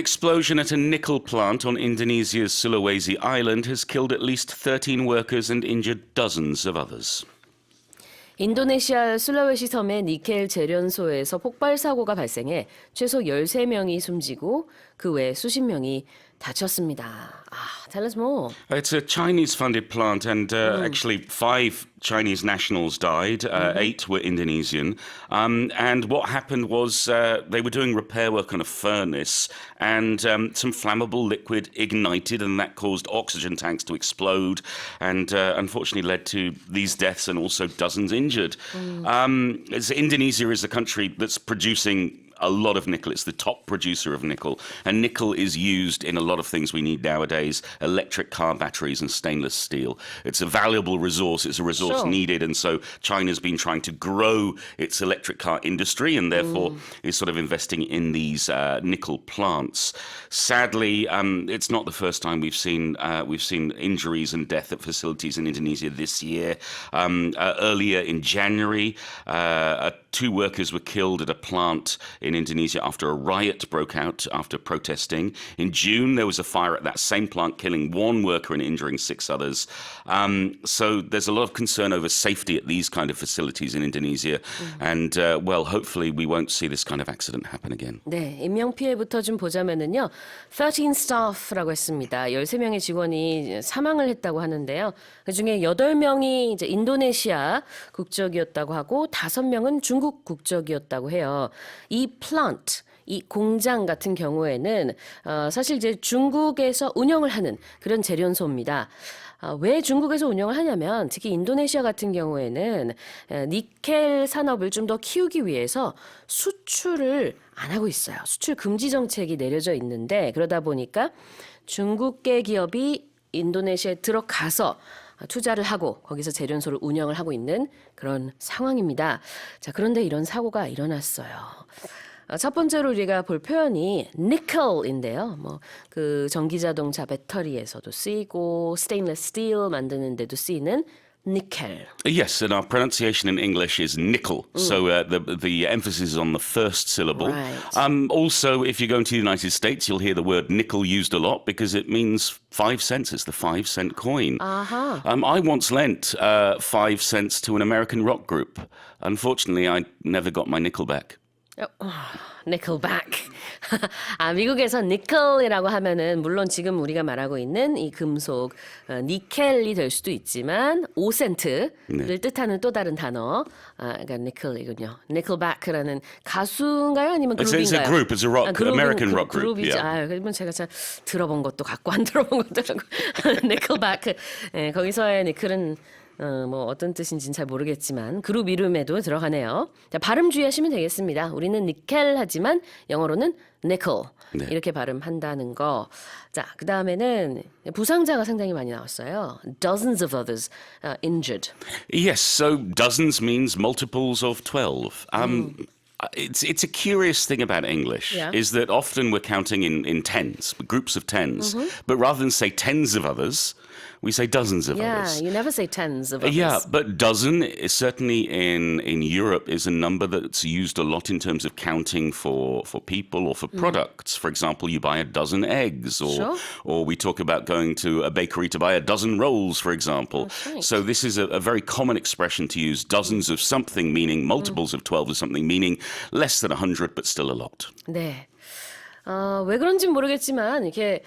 explosion at a nickel plant on Indonesia's Sulawesi island has killed at least 13 workers and injured dozens of others. 인도네시아 술라웨시 섬의 니켈 제련소에서 폭발 사고가 발생해 최소 13명이 숨지고 그 외 수십 명이 다쳤습니다. Tell us more. It's a Chinese-funded plant, and actually 5 Chinese nationals died. 8 were Indonesian. And what happened was they were doing repair work on a furnace, and some flammable liquid ignited, and that caused oxygen tanks to explode, and unfortunately led to these deaths and also dozens injured. Indonesia is a country that's producing a lot of nickel. It's the top producer of nickel. And nickel is used in a lot of things we need nowadays, electric car batteries and stainless steel. It's a valuable resource. It's a resource needed. And so China's been trying to grow its electric car industry and therefore is sort of investing in these nickel plants. Sadly, it's not the first time we've seen injuries and death at facilities in Indonesia this year. Earlier in January, 2 workers were killed at a plant in Indonesia after a riot broke out after protesting. In June, there was a fire at that same plant, killing 1 worker and injuring 6 others. So there's a lot of concern over safety at these kind of facilities in Indonesia. And, well, hopefully we won't see this kind of accident happen again. 네, 인명피해부터 좀 보자면은요. 13 staff라고 했습니다. 13명의 직원이 사망을 했다고 하는데요. 그중에 8명이 이제 인도네시아 국적이었다고 하고 5명은 중국 국적이었다고 해요. 이 plant, 이 공장 같은 경우에는 사실 이제 중국에서 운영을 하는 그런 제련소입니다. 왜 중국에서 운영을 하냐면 특히 인도네시아 같은 경우에는 니켈 산업을 좀 더 키우기 위해서 수출을 안 하고 있어요. 수출 금지 정책이 내려져 있는데 그러다 보니까 중국계 기업이 인도네시아에 들어가서 투자를 하고 거기서 제련소를 운영을 하고 있는 그런 상황입니다. 자, 그런데 이런 사고가 일어났어요. 첫 번째로 우리가 볼 표현이 nickel인데요. 그 전기자동차 배터리에서도 쓰이고 스테인리스 스틸 만드는 데도 쓰이는 nickel. Yes, and our pronunciation in English is nickel. So the emphasis is on the first syllable. Right. Also, if you go into the United States, you'll hear the word nickel used a lot because it means 5 cents. It's the 5-cent coin. I once lent 5 cents to an American rock group. Unfortunately, I never got my nickel back. Nickelback. 미국에서 니켈이라고 하면은 물론 지금 우리가 말하고 있는 이 금속 니켈이 될 수도 있지만 5센트를 뜻하는 또 다른 단어, 그러니까 니켈이군요. Nickelback라는 가수인가요, 아니면 그룹인가요? It's a group. It's a rock, American rock group. 그룹이죠. Yeah. 그러면 제가 잘 들어본 것도 같고 안 들어본 것도 같고. Nickelback. 거기서의 니켈은 뭐 어떤 뜻인지는 잘 모르겠지만 그룹 이름에도 들어가네요. 자, 발음 주의하시면 되겠습니다. 우리는 니켈 하지만 영어로는 nickel 이렇게 발음한다는 거. 자, 그 다음에는 부상자가 상당히 많이 나왔어요. Dozens of others injured. Yes, so dozens means multiples of 12. It's a curious thing about English is that often we're counting in tens, groups of tens, but rather than say tens of others, we say dozens of others. Yeah, you never say tens of others. Yeah, but dozen is certainly in Europe is a number that's used a lot in terms of counting for people or for products. For example, you buy a dozen eggs, or we talk about going to a bakery to buy a dozen rolls, for example. Right. So this is a very common expression to use dozens of something, meaning multiples of 12 of something, meaning less than 100, but still a lot. 네. 왜 그런지는 모르겠지만 이렇게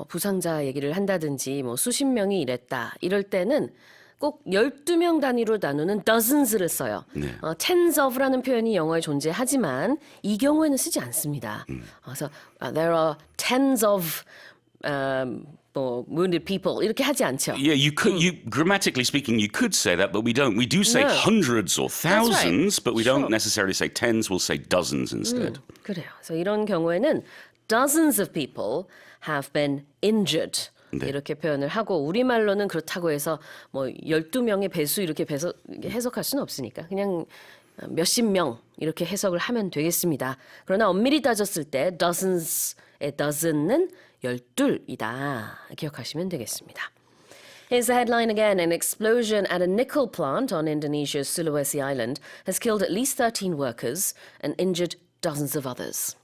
부상자 얘기를 한다든지 뭐 수십 명이 이랬다 이럴 때는 꼭 12명 단위로 나누는 dozens를 써요. tens of라는 표현이 영어에 존재하지만 이 경우에는 쓰지 않습니다. 그래서 there are tens of wounded people 이렇게 하지 않죠. Yeah, you could. You grammatically speaking, you could say that, but we don't. We do say hundreds or thousands, but we don't necessarily say tens. We'll say dozens instead. 그래요. 그래서 이런 경우에는 dozens of people have been injured. 이렇게 표현을 하고 우리말로는 그렇다고 해서 뭐 12명의 배수 이렇게 해석할 수는 없으니까 그냥 몇십 명 이렇게 해석을 하면 되겠습니다. 그러나 엄밀히 따졌을 때 dozens의 dozen은 12이다. 기억하시면 되겠습니다. Here's the headline again. An explosion at a nickel plant on Indonesia's Sulawesi island has killed at least 13 workers and injured dozens of others.